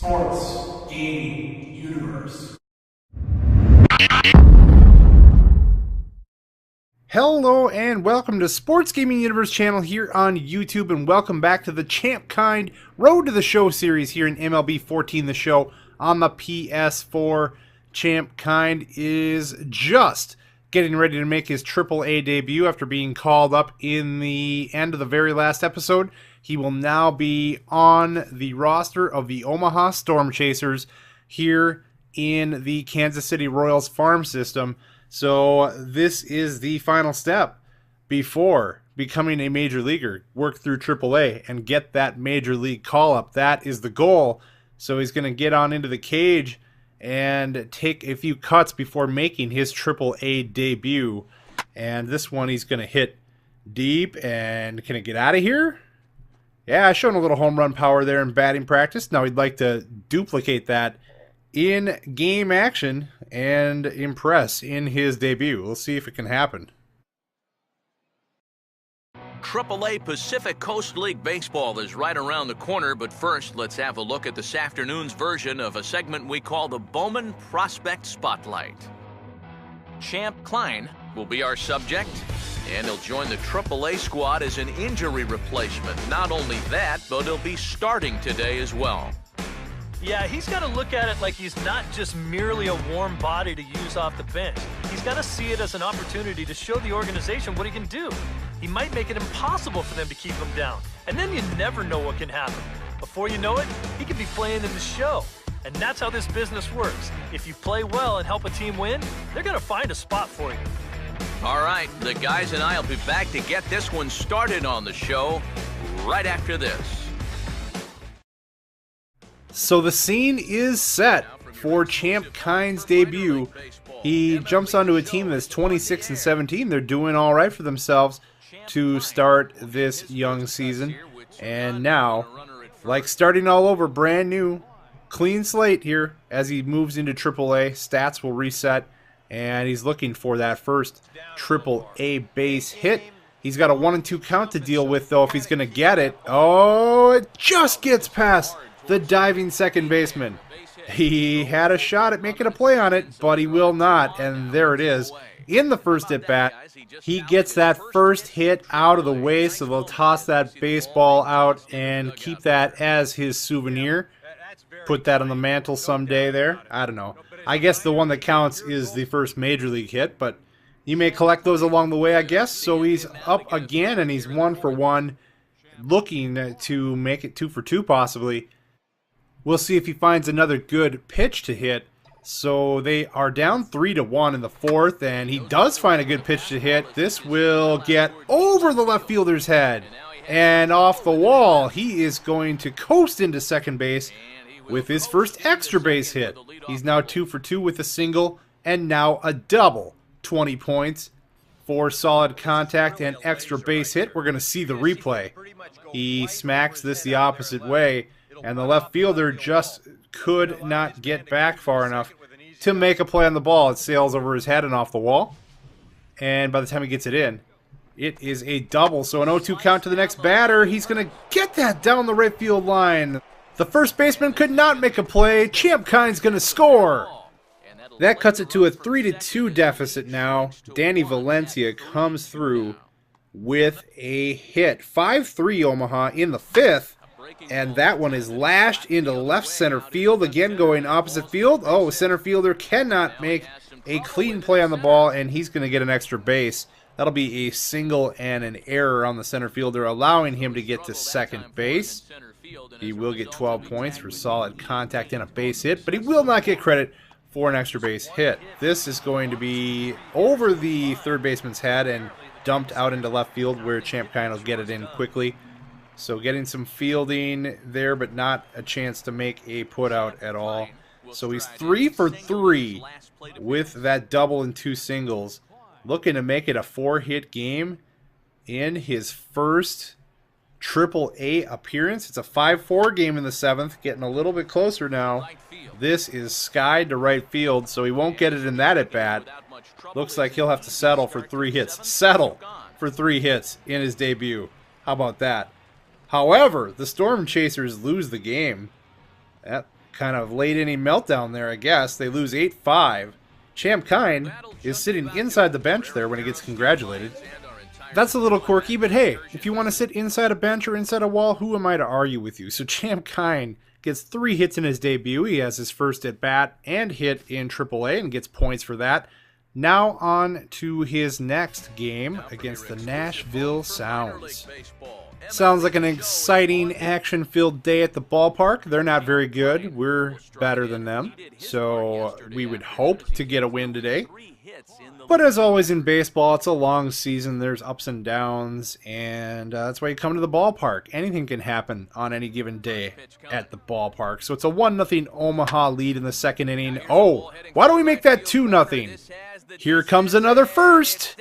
Sports Gaming Universe. Hello and welcome to Sports Gaming Universe channel here on YouTube, and welcome back to the Champ Kind Road to the Show series here in MLB 14 The Show on the PS4. Champ Kind is just getting ready to make his AAA debut after being called up in the end of the very last episode. He will now be on the roster of the Omaha Storm Chasers here in the Kansas City Royals farm system. So this is the final step before becoming a major leaguer. Work through AAA and get that major league call-up. That is the goal. So he's going to get on into the cage and take a few cuts before making his AAA debut. And this one he's going to hit deep. And can it get out of here? Yeah, showing a little home run power there in batting practice. Now he'd like to duplicate that in game action and impress in his debut. We'll see if it can happen. AAA Pacific Coast League Baseball is right around the corner, but first let's have a look at this afternoon's version of a segment we call the Bowman Prospect Spotlight. Champ Klein will be our subject, and he'll join the AAA squad as an injury replacement. Not only that, but he'll be starting today as well. Yeah, he's got to look at it like he's not just merely a warm body to use off the bench. He's got to see it as an opportunity to show the organization what he can do. He might make it impossible for them to keep him down, and then you never know what can happen. Before you know it, he could be playing in the show. And that's how this business works. If you play well and help a team win, they're going to find a spot for you. All right, the guys and I will be back to get this one started on the show right after this. So the scene is set for Champ Kind's debut. He jumps onto a team that's 26-17. They're doing all right for themselves to start this young season. And now, like starting all over, brand new, clean slate here as he moves into AAA. Stats will reset, and he's looking for that first AAA base hit. He's got a 1-2 count to deal with, though, if he's going to get it. Oh, it just gets past the diving second baseman. He had a shot at making a play on it, but he will not, and there it is. In the first at-bat, he gets that first hit out of the way, so they'll toss that baseball out and keep that as his souvenir. Put that on the mantle someday there. I don't know. I guess the one that counts is the first major league hit, but you may collect those along the way, I guess. So he's up again, and he's 1 for 1, looking to make it 2 for 2 possibly. We'll see if he finds another good pitch to hit. So they are down 3-1 in the fourth, and he does find a good pitch to hit. This will get over the left fielder's head and off the wall. He is going to coast into second base with his first extra base hit. He's now 2 for 2 with a single and now a double. 20 points for solid contact and extra base hit. We're going to see the replay. He smacks this the opposite way, and the left fielder just could not get back far enough to make a play on the ball. It sails over his head and off the wall, and by the time he gets it in, it is a double. So an 0-2 count to the next batter. He's going to get that down the right field line. The first baseman could not make a play. Champ Kind's going to score. That cuts it to a 3-2 deficit now. Danny Valencia comes through with a hit. 5-3 Omaha in the fifth. And that one is lashed into left center field. Again, going opposite field. Oh, center fielder cannot make a clean play on the ball, and he's going to get an extra base. That'll be a single and an error on the center fielder, allowing him to get to second base. He will get 12 points for solid contact and a base hit, but he will not get credit for an extra base hit. This is going to be over the third baseman's head and dumped out into left field, where Champ Kind will get it in quickly. So getting some fielding there, but not a chance to make a put out at all. So he's 3 for 3 with that double and 2 singles. Looking to make it a 4-hit game in his first AAA appearance. It's a 5-4 game in the 7th, getting a little bit closer now. This is skied to right field, so he won't get it in that at-bat. Looks like he'll have to settle for 3 hits. Settle for 3 hits in his debut. How about that? However, the Storm Chasers lose the game. That kind of late inning meltdown there, I guess. They lose 8-5. Champ Kind is sitting inside the bench there when he gets congratulated. That's a little quirky, but hey, if you want to sit inside a bench or inside a wall, who am I to argue with you? So Champ Kind gets 3 hits in his debut. He has his first at-bat and hit in AAA and gets points for that. Now on to his next game against the Nashville Sounds. Sounds like an exciting, action-filled day at the ballpark. They're not very good. We're better than them. So we would hope to get a win today. But as always in baseball, it's a long season. There's ups and downs, and that's why you come to the ballpark. Anything can happen on any given day at the ballpark. So it's a 1-0 Omaha lead in the second inning. Oh, why don't we make that 2-0? Here comes another first.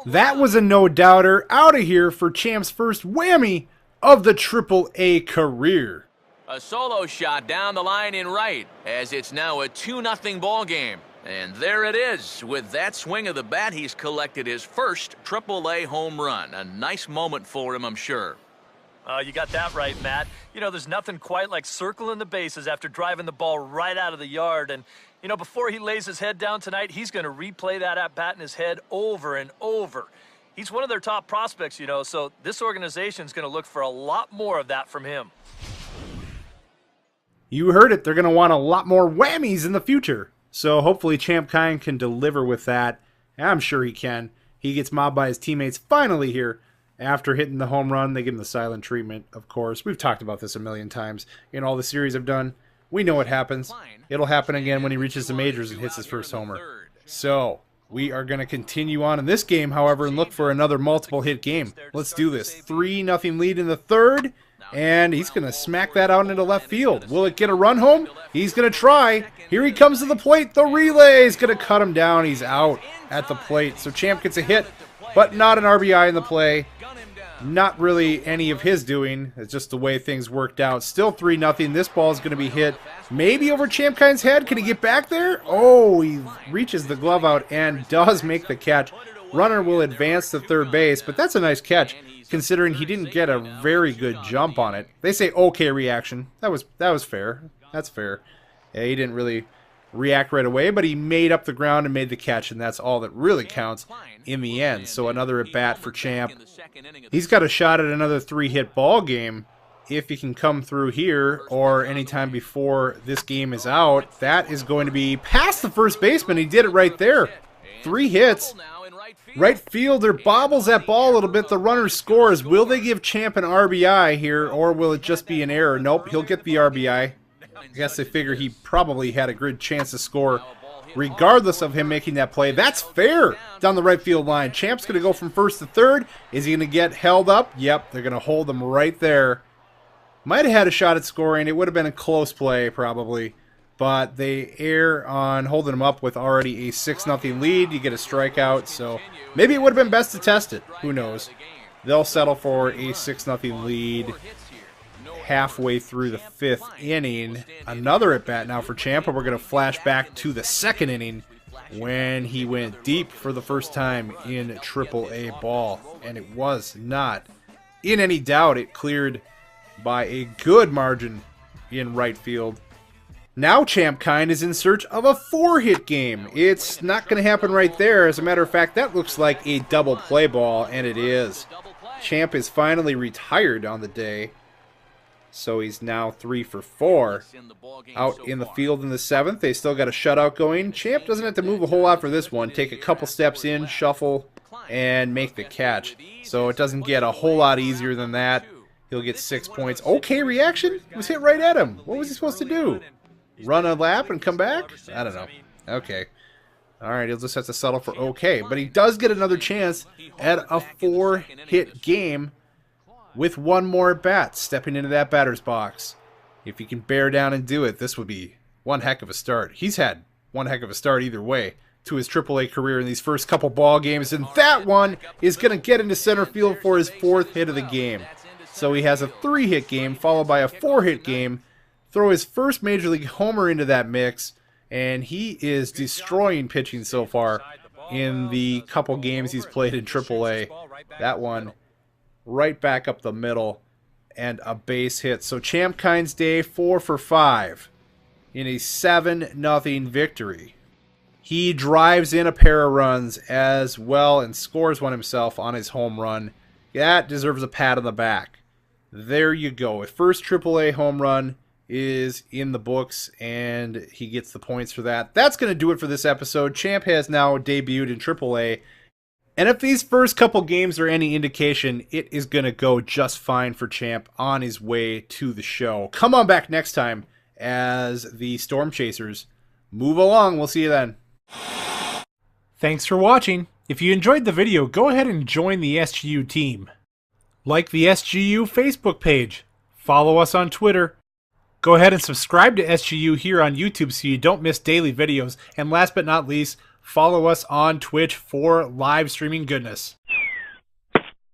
That was a no-doubter. Out of here for Champ's first whammy of the AAA career. A solo shot down the line in right, as it's now a 2-0 ball game. And there it is. With that swing of the bat, he's collected his first AAA home run. A nice moment for him, I'm sure. You got that right, Matt. You know, there's nothing quite like circling the bases after driving the ball right out of the yard. And, you know, before he lays his head down tonight, he's going to replay that at-bat in his head over and over. He's one of their top prospects, you know, so this organization's going to look for a lot more of that from him. You heard it. They're going to want a lot more whammies in the future. So hopefully Champ Kind can deliver with that. I'm sure he can. He gets mobbed by his teammates finally here. After hitting the home run, they give him the silent treatment, of course. We've talked about this a million times in all the series I've done. We know what happens. It'll happen again when he reaches the majors and hits his first homer. So we are going to continue on in this game, however, and look for another multiple hit game. Let's do this. 3-0 lead in the third. And he's going to smack that out into left field. Will it get a run home? He's going to try. Here he comes to the plate. The relay is going to cut him down. He's out at the plate. So Champ gets a hit, but not an RBI in the play. Not really any of his doing. It's just the way things worked out. Still 3-0. This ball is going to be hit maybe over Champ Kind's head. Can he get back there? Oh, he reaches the glove out and does make the catch. Runner will advance to third base, but that's a nice catch, considering he didn't get a very good jump on it. They say okay reaction. That was fair. That's fair. Yeah, he didn't really react right away, but he made up the ground and made the catch, and that's all that really counts in the end. So another at-bat for Champ. He's got a shot at another 3-hit ball game if he can come through here or anytime before this game is out. That is going to be past the first baseman. He did it right there. 3 hits. Right fielder bobbles that ball a little bit. The runner scores. Will they give Champ an RBI here, or will it just be an error? Nope, he'll get the RBI. I guess they figure he probably had a good chance to score regardless of him making that play. That's fair down the right field line. Champ's going to go from first to third. Is he going to get held up? Yep, they're going to hold him right there. Might have had a shot at scoring. It would have been a close play probably. But they err on holding him up with already a 6-0 lead. You get a strikeout, so maybe it would have been best to test it. Who knows? They'll settle for a 6-0 lead halfway through the 5th inning. Another at-bat now for Champ, and we're going to flash back to the 2nd inning when he went deep for the first time in AAA ball. And it was not in any doubt. It cleared by a good margin in right field. Now Champ Kind is in search of a 4-hit game. It's not going to happen right there. As a matter of fact, that looks like a double play ball, and it is. Champ is finally retired on the day, so he's now 3 for 4. Out in the field in the 7th, they still got a shutout going. Champ doesn't have to move a whole lot for this one. Take a couple steps in, shuffle, and make the catch. So it doesn't get a whole lot easier than that. He'll get 6 points. Okay reaction? It was hit right at him. What was he supposed to do? Run a lap and come back? I don't know. Okay. Alright, he'll just have to settle for okay. But he does get another chance at a 4-hit game with one more at-bat stepping into that batter's box. If he can bear down and do it, this would be one heck of a start. He's had one heck of a start either way to his AAA career in these first couple ball games. And that one is going to get into center field for his 4th hit of the game. So he has a 3-hit game followed by a 4-hit game. Throw his first Major League homer into that mix, and he is destroying pitching so far in the couple games he's played in AAA. That one right back up the middle. and a base hit. So Champ Kynes Day 4 for 5 in a 7-0 victory. He drives in a pair of runs as well and scores one himself on his home run. That deserves a pat on the back. There you go. His first AAA home run is in the books, and he gets the points for that. That's going to do it for this episode. Champ has now debuted in AAA, and if these first couple games are any indication, it is going to go just fine for Champ on his way to the show. Come on back next time as the Storm Chasers move along. We'll see you then. Thanks for watching. If you enjoyed the video, go ahead and join the SGU team. Like the SGU Facebook page. Follow us on Twitter. Go ahead and subscribe to SGU here on YouTube so you don't miss daily videos. And last but not least, follow us on Twitch for live streaming goodness.